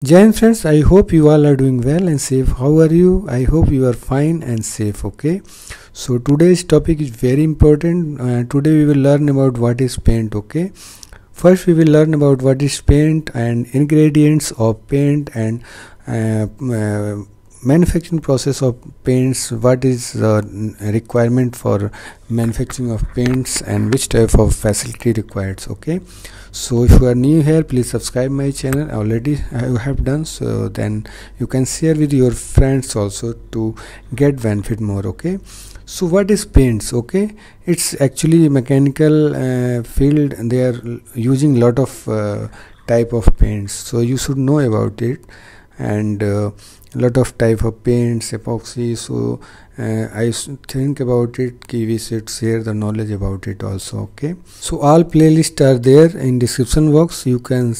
Jai friends, I hope you all are doing well and safe. How are you? I hope you are fine and safe. Okay. So today's topic is very important. Today we will learn about what is paint. Okay. First we will learn about what is paint and ingredients of paint and manufacturing process of paints. What is the requirement for manufacturing of paints and which type of facility required. Okay. So if you are new here, please subscribe my channel. Already you have done so, then you can share with your friends also to get benefit more. Okay. So what is paints? Okay, it's actually a mechanical field, and they are using lot of type of paints, so you should know about it. And lot of type of paints, epoxy. So I think about it ki we should share the knowledge about it also. Okay, so all playlists are there in description box. You can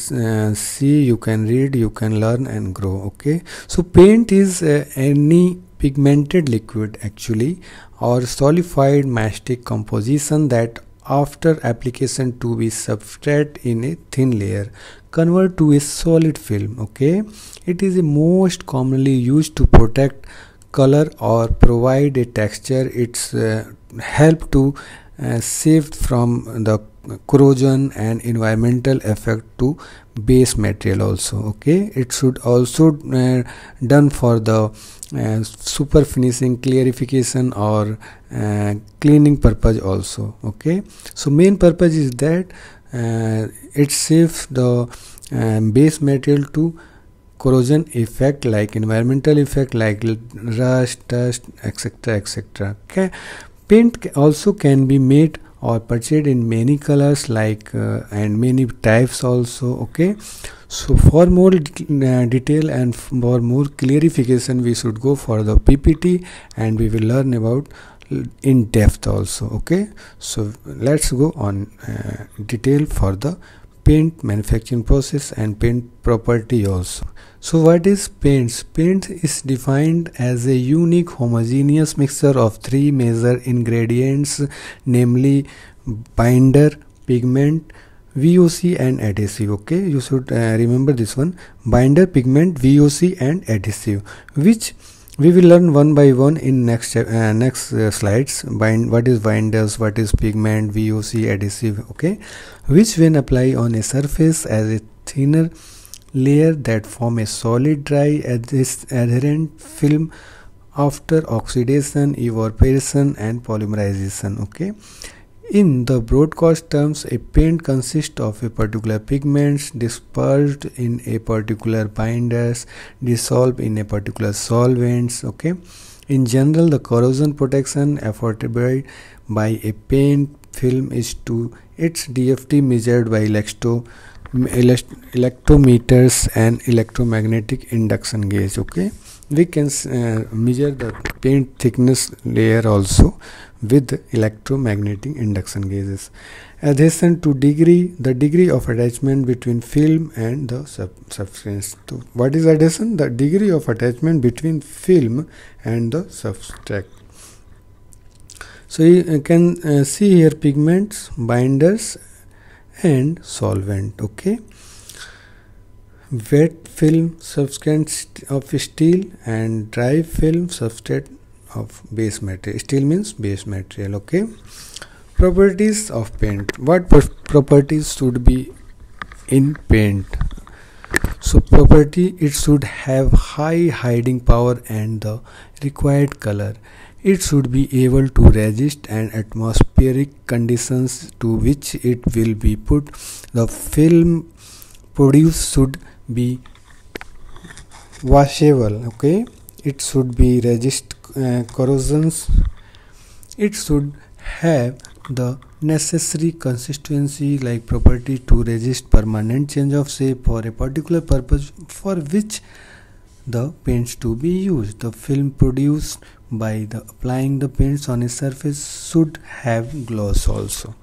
see, you can read, you can learn and grow. Okay, so paint is any pigmented liquid actually, or solidified mastic composition that after application to be substrate in a thin layer convert to a solid film. Okay, it is most commonly used to protect color or provide a texture. It's help to save from the corrosion and environmental effect to base material also. Okay, it should also done for the super finishing, clarification or cleaning purpose also. Okay, so main purpose is that it saves the base material to corrosion effect, like environmental effect like rust, dust, etc, etc. Okay, paint also can be made or purchased in many colors, like and many types also. Okay, so for more detail and for more clarification, we should go for the PPT, and we will learn about in depth also. Okay, so let's go on detail for the paint manufacturing process and paint property also. So what is paints? Paint is defined as a unique homogeneous mixture of three major ingredients, namely binder, pigment, VOC and adhesive. Okay, you should remember this one: binder, pigment, VOC and adhesive, which we will learn one by one in next slides. What is binders, what is pigment, VOC, adhesive. Okay, which when apply on a surface as a thinner layer that form a solid dry adherent film after oxidation, evaporation and polymerization. Okay, in the broadcast terms, a paint consists of a particular pigments dispersed in a particular binders, dissolved in a particular solvents. Okay, in general, the corrosion protection afforded by a paint film is to its DFT measured by electrometers and electromagnetic induction gauge. Okay, we can measure the paint thickness layer also with electromagnetic induction gauges. Adhesion to degree, the degree of attachment between film and the substance. So what is adhesion? The degree of attachment between film and the substrate. So you can see here pigments, binders and solvent. Okay, wet film substance of steel and dry film substrate of base material. Steel means base material. Okay, properties of paint. What properties should be in paint? So property, it should have high hiding power and the required color. It should be able to resist an atmospheric conditions to which it will be put. The film produced should be washable. Okay, it should be resist corrosions. It should have the necessary consistency like property to resist permanent change of shape for a particular purpose for which the paints to be used. The film produced by the applying the paints on a surface should have gloss also.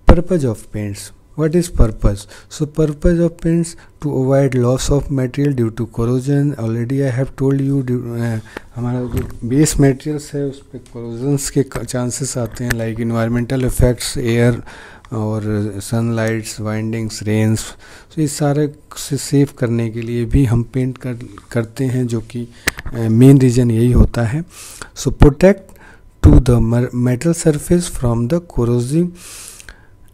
Purpose of paints. What is purpose? So purpose of paints to avoid loss of material due to corrosion. Already I have told you हमारा जो base materials है उस पर corrosions के chances आते हैं, like environmental effects, air और sunlights, windings, rains, तो इस सारे से सेव करने के लिए भी हम पेंट करते हैं, जो कि मेन रीज़न यही होता है। So protect to the metal surface from the corrosive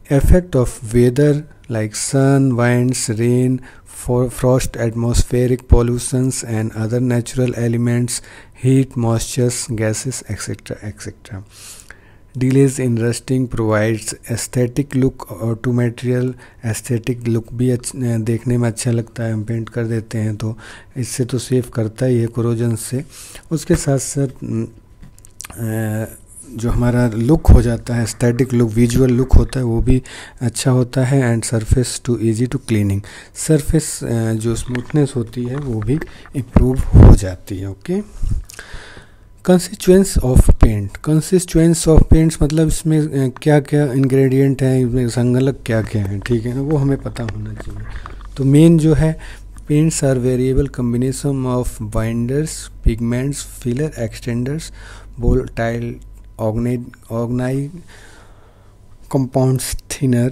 effect of weather like sun, winds, rain, frost, atmospheric pollutions and other natural elements, heat, moistures, gases, etc. etc. Delays in rusting provides aesthetic look to material. aesthetic look भी देखने में अच्छा लगता है, हम paint कर देते हैं तो इससे तो सेव करता ही है कोरोजन से। उसके साथ साथ जो हमारा लुक हो जाता है, एस्थेटिक लुक, विजुअल लुक होता है, वो भी अच्छा होता है। And surface too easy to cleaning, surface जो स्मूथनेस होती है वो भी इम्प्रूव हो जाती है। Okay, consistence of paint, consistence of paints मतलब इसमें क्या क्या इंग्रेडिएंट हैं, इसमें संगलक क्या क्या है, ठीक है ना, वो हमें पता होना चाहिए। तो मेन जो है, paints are variable combination of binders, pigments, filler, extenders, volatile organic compounds, thinner,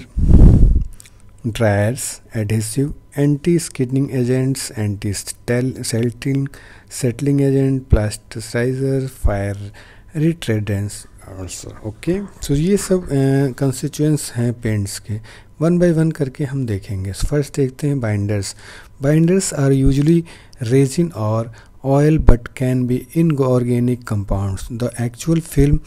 dryers, adhesive, anti-skidding agents, settling agent, plasticizer, fire retardants also. Okay, so ये सब कंस्टिट्यूएंट्स हैं पेंट्स के। वन बाय वन करके हम देखेंगे। First देखते हैं binders. Binders are usually resin और oil but can be inorganic compounds. The actual film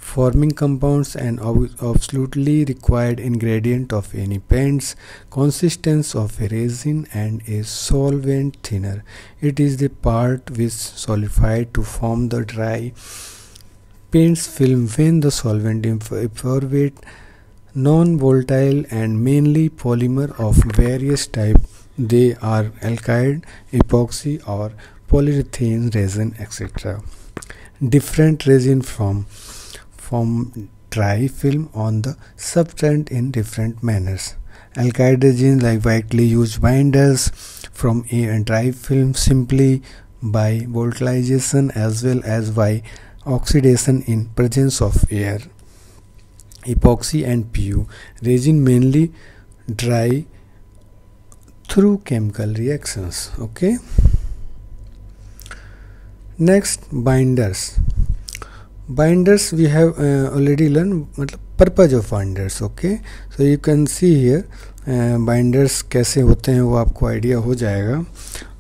forming compounds and absolutely required ingredient of any paints, consistence of a resin and a solvent thinner. It is the part which solidified to form the dry paints film when the solvent evaporate. Non-volatile and mainly polymer of various type. They are alkyd, epoxy or polyurethane resin, etc. Different resin form dry film on the substrate in different manners. Alkyd resin like widely used binders from a dry film simply by volatilization as well as by oxidation in presence of air. Epoxy and PU resin mainly dry through chemical reactions. Okay. Next, binders. Binders we have already learned, मतलब purpose of binders. Okay, so you can see here binders कैसे होते हैं वो आपको idea हो जाएगा,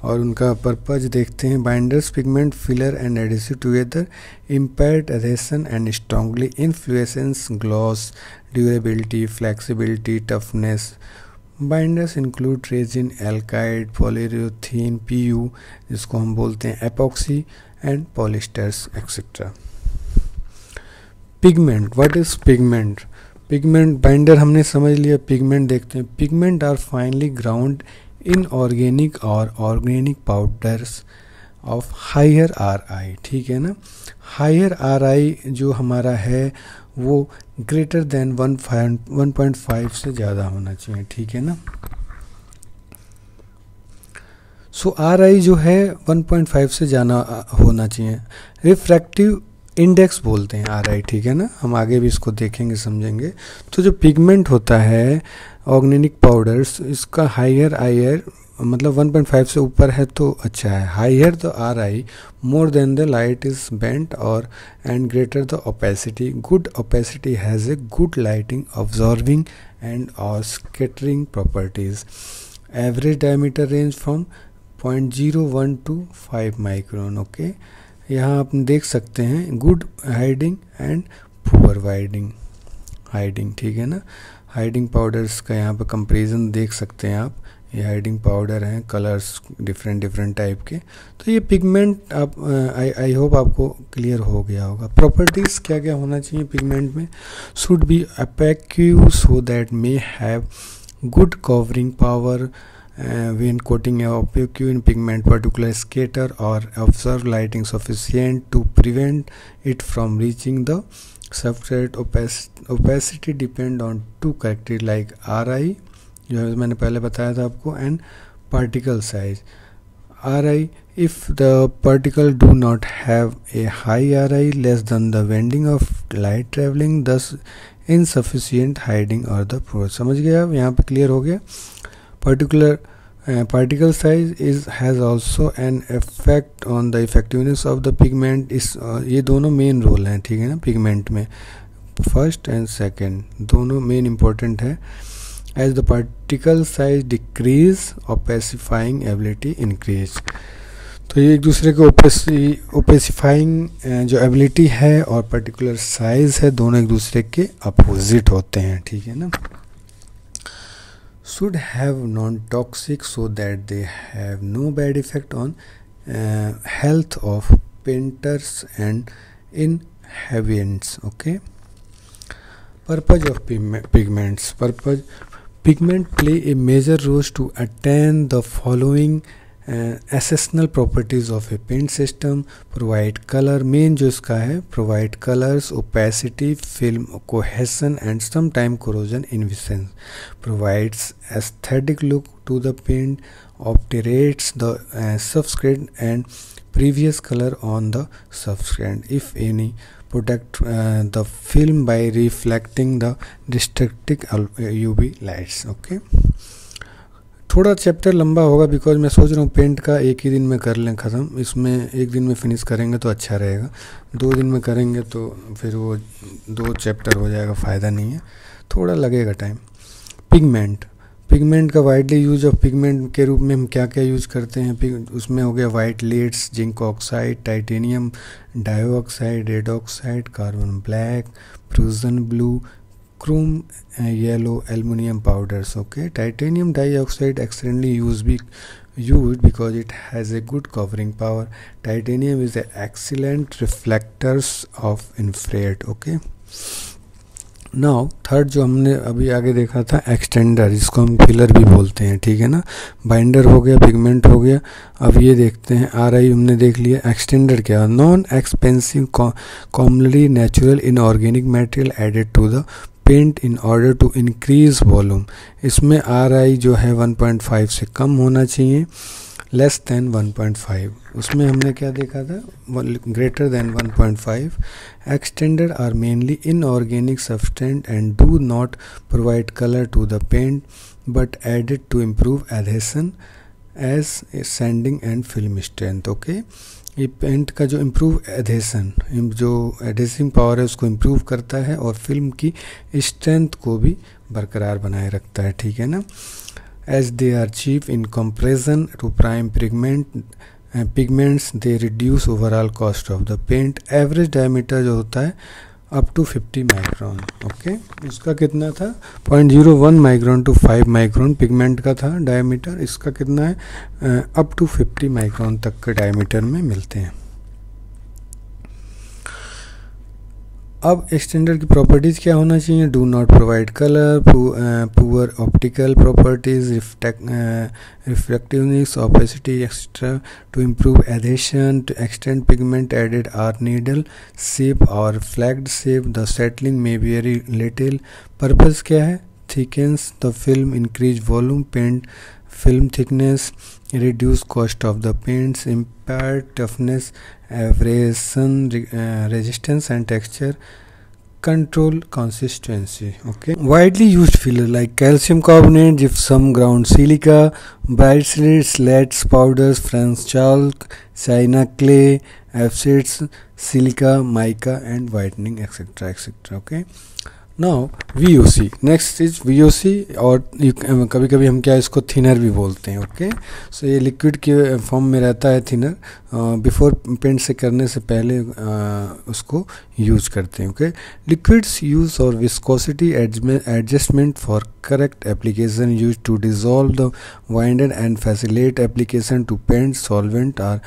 और उनका पर्पज देखते हैं। Binders pigment, filler and additive together impaired adhesion and strongly influences gloss, durability, flexibility, toughness. Binders include resin, alkyd, polyurethane, PU जिसको हम बोलते हैं epoxy, and polyesters etcetera. Pigment, what is pigment? Pigment, binder हमने समझ लिया, pigment देखते हैं। Pigment are finely ground inorganic और organic powders of higher RI, ठीक है ना। हायर RI जो हमारा है वो ग्रेटर देन 1.5 से ज़्यादा होना चाहिए, ठीक है ना। सो RI जो है 1.5 से ज़्यादा होना चाहिए। रिफ्रैक्टिव इंडेक्स बोलते हैं RI, ठीक है ना, हम आगे भी इसको देखेंगे, समझेंगे। तो जो पिगमेंट होता है ऑर्गेनिक पाउडर्स, इसका हायर मतलब 1.5 से ऊपर है तो अच्छा है। Higher the RI more than the light is bent और and greater the opacity. Good opacity has a good lighting, absorbing and और scattering properties. Average diameter range from 0.01 to 5 micron. Okay, यहाँ आप देख सकते हैं good hiding and poor hiding, ठीक है ना। हाइडिंग पाउडर्स का यहाँ पर कंपेरिजन देख सकते हैं आप। ये हाइडिंग पाउडर हैं, कलर्स डिफरेंट टाइप के। तो ये पिगमेंट आप आई होप आपको क्लियर हो गया होगा। प्रॉपर्टीज़ क्या क्या होना चाहिए पिगमेंट में? Should be opaque so that may have good covering power when coating a opaque in pigment, particular scatter or observe lighting sufficient to prevent it from reaching the substrate. Opacity depend on two characteristics like RI जो है मैंने पहले बताया था आपको, and particle size. RI if the particle do not have a high RI less than the bending of light traveling, thus insufficient hiding or the pore. समझ गए आप? यहाँ पे क्लियर हो गया. Particular particle size has also an effect on the effectiveness of the pigment. इस ये दोनों मेन रोल हैं, ठीक है ना, पिगमेंट में. फर्स्ट एंड सेकेंड दोनों मेन इम्पोर्टेंट है. As the particle size decrease opacifying ability increase. तो ये एक दूसरे के ओपेसिफाइंग जो एबिलिटी है और पर्टिकुलर साइज है, दोनों एक दूसरे के अपोजिट होते हैं, ठीक है ना. should have non-toxic so that they have no bad effect on health of painters and inhabitants. Okay. Purpose of pigments. Pigment play a major role to attain the following essential properties of a paint system. Provide color, main जो इसका है, provide colors, opacity, film cohesion and sometime corrosion inhibition. Provides aesthetic look to the paint, obturates the substrate and previous color on the substrate if any. Protect the film by reflecting the destructive UV lights. Okay. थोड़ा chapter लंबा होगा because मैं सोच रहा हूँ paint का एक ही दिन में कर लें ख़त्म. इसमें एक दिन में फिनिश करेंगे तो अच्छा रहेगा. 2 दिन में करेंगे तो फिर वो 2 चैप्टर हो जाएगा, फ़ायदा नहीं है, थोड़ा लगेगा टाइम. पिगमेंट का वाइडली यूज ऑफ पिगमेंट के रूप में हम क्या क्या यूज करते हैं. उसमें हो गया white leads, zinc oxide, titanium dioxide, red oxide, carbon black, fusion blue, chrome yellow, aluminum powders. Okay. Titanium dioxide extremely used because it has a good covering power. Titanium is an excellent reflectors of infrared. Okay. Now third जो हमने अभी आगे देखा था extender, जिसको हम filler भी बोलते हैं, ठीक है ना. बाइंडर हो गया, पिगमेंट हो गया. अब ये देखते हैं RI हमने देख लिया. एक्सटेंडर क्या? Non expensive commonly natural inorganic material added to the paint in order to increase volume. इसमें RI जो है 1.5 से कम होना चाहिए, लेस देन 1.5. उसमें हमने क्या देखा था? Greater than 1.5. Extender are mainly inorganic substance and do not provide colour to the paint but added to improve adhesion as sanding and film strength. Okay. ये पेंट का जो इम्प्रूव एडहेशन, जो एडहेसिंग power है उसको इम्प्रूव करता है और film की स्ट्रेंथ को भी बरकरार बनाए रखता है, ठीक है ना. As they are cheap in comparison to prime pigments, they reduce overall cost of the paint. Average diameter जो होता है up to 50 माइक्रोन. ओके. इसका कितना था? 0.01 माइक्रोन to 5 माइक्रोन पिगमेंट का था डायमीटर. इसका कितना है? अप टू 50 माइक्रोन तक के डायमीटर में मिलते हैं. अब एक्सटेंडर की प्रॉपर्टीज़ क्या होना चाहिए? Do not provide colour, poor optical properties, reflectiveness, opacity etcetera. To improve adhesion, to extend pigment added are needle shape और फ्लैग्ड शेप. द सेटलिंग में वेरी लिटिल. पर्पस क्या है? Thickness the film, increase volume, paint film thickness, reduce cost of the paints, impart toughness, abrasion resistance and texture, control consistency. Okay. Widely used filler like calcium carbonate, gypsum, ground silica, bright slits, leads, powders, French chalk, China clay, acids, silica, mica and whitening, etc. etc. Okay. Now VOC. Next is VOC और कभी कभी हम क्या इसको thinner भी बोलते हैं. Okay. So ये लिक्विड के फॉर्म में रहता है थिनर. बिफोर पेंट से करने से पहले उसको यूज करते हैं. ओके. लिक्विड्स यूज और viscosity adjustment for correct application use to dissolve the binder and facilitate application to paint. Solvent are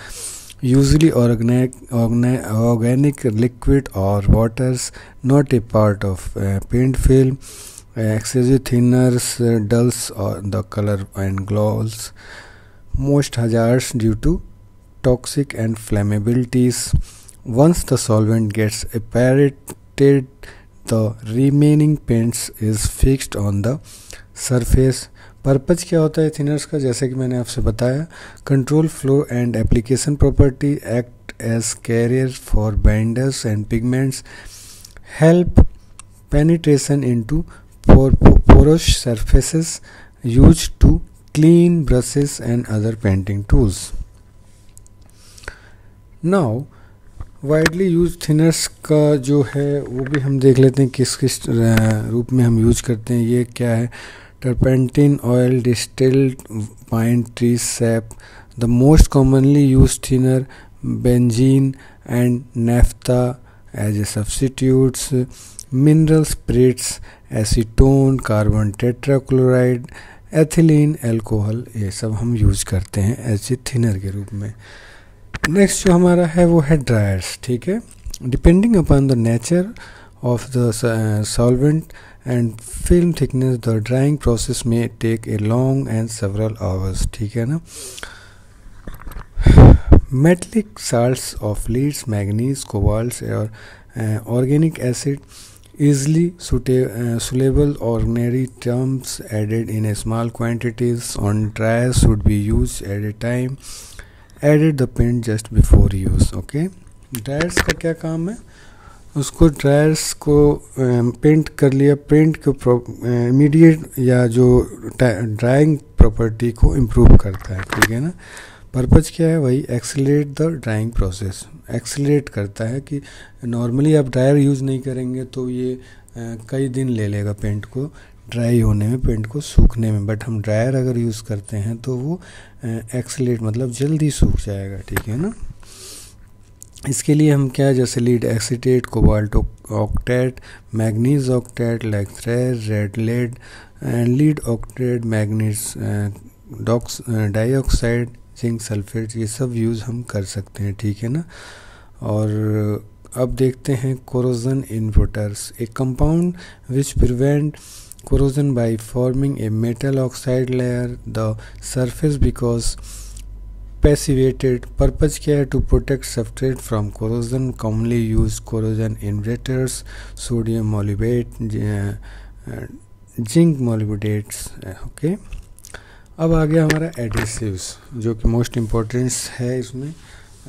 usually organic liquid or waters not a part of paint film. Excessive thinners dulls the color and glows. Most hazards due to toxic and flammabilities. Once the solvent gets evaporated, the remaining paints is fixed on the surface. Purpose क्या होता है thinners का, जैसे कि मैंने आपसे बताया, control flow and application property, act as carrier for binders and pigments, help penetration into porous surfaces, used to clean brushes and other painting tools. Now widely use thinners का जो है वो भी हम देख लेते हैं किस किस रूप में हम यूज करते हैं। ये क्या है, turpentine oil, distilled pine tree sap, the most commonly use thinner, benzene and naphtha as a substitutes, mineral spirits, acetone, carbon tetrachloride, ethylene, alcohol, ये सब हम यूज करते हैं एज ए थिनर के रूप में। नेक्स्ट जो हमारा है वो है ड्रायर्स, ठीक है। Depending upon the nature of the solvent and film thickness, the drying process में take a long and several hours, ठीक है ना। Metallic salts of leads, manganese, cobalt और organic acid, easily soluble ordinary terms, added in a small quantities on dryers, should be used at a time added the paint just before use. Okay, dryers का क्या काम है, उसको dryers को paint कर लिया, paint को इमीडिएट या जो ड्राइंग प्रॉपर्टी को इम्प्रूव करता है, ठीक है ना। पर्पज़ क्या है, वही accelerate the drying process, accelerate करता है कि नॉर्मली आप ड्रायर यूज़ नहीं करेंगे तो ये कई दिन ले लेगा पेंट को ड्राई होने में, पेंट को सूखने में, बट हम ड्रायर अगर यूज़ करते हैं तो वो एक्सीलरेट मतलब जल्दी सूख जाएगा, ठीक है ना। इसके लिए हम क्या, जैसे lead acetate, cobalt octoate, manganese octoate, लैक्थ्रेट, red lead and lead octoate, manganese dioxide, zinc sulphate, ये सब यूज़ हम कर सकते हैं, ठीक है ना। और अब देखते हैं corrosion inverters, a compound which prevent corrosion by forming a metal oxide layer the surface because passivated. Purpose क्या है, to protect substrate from corrosion, commonly use corrosion inverters, sodium molybdate, zinc molybdates. Okay, अब आ गया हमारा एडिसिव्स, जो कि most important है इसमें।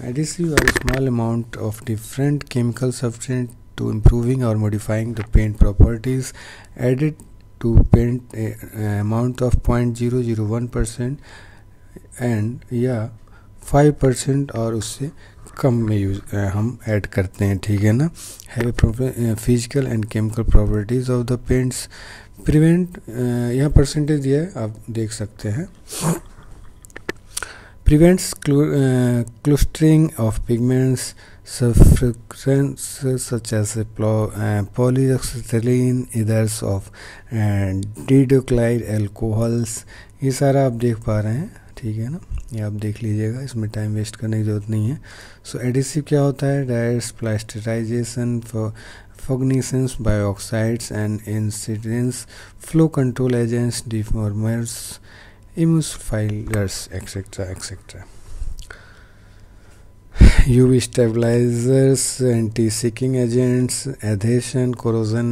Additive are small amount of different chemical substance to improving और modifying the paint properties, added to paint amount of 0.001% and या 5% और उससे कम में यूज हम ऐड करते हैं, ठीक है ना। Have physical and chemical properties of the paints, prevent, यहाँ परसेंटेज दिया है आप देख सकते हैं। Prevents clustering of pigments, substances such as polyacetylene ethers of डिडोक्लाइड alcohols, ये सारा आप देख पा रहे हैं, ठीक है ना। ये आप देख लीजिएगा, इसमें टाइम वेस्ट करने की ज़रूरत नहीं है। सो एडिसिव क्या होता है, dyers, प्लास्टराइजेशन, fognescence by oxides and incidents, flow control agents, deformers, emulsifiers, etc. etc. UV stabilizers, anti-sicking agents, adhesion, corrosion,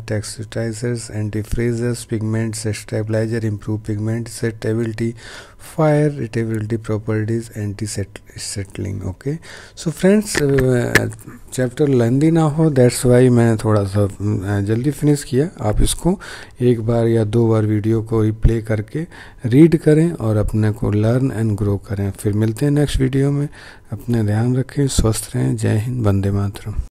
texturizers, anti-freezers, pigment stabilizer, improve pigment stability, fire retardability properties, anti-settling. Okay, so friends, chapter लेंदी ना हो, that's why मैं थोड़ा सा जल्दी finish किया। आप इसको एक बार या 2 बार वीडियो को रिप्ले करके रीड करें और अपने को लर्न एंड ग्रो करें। फिर मिलते हैं नेक्स्ट वीडियो में। अपने ध्यान रखें, स्वस्थ रहें। जय हिंद, वंदे मातरम।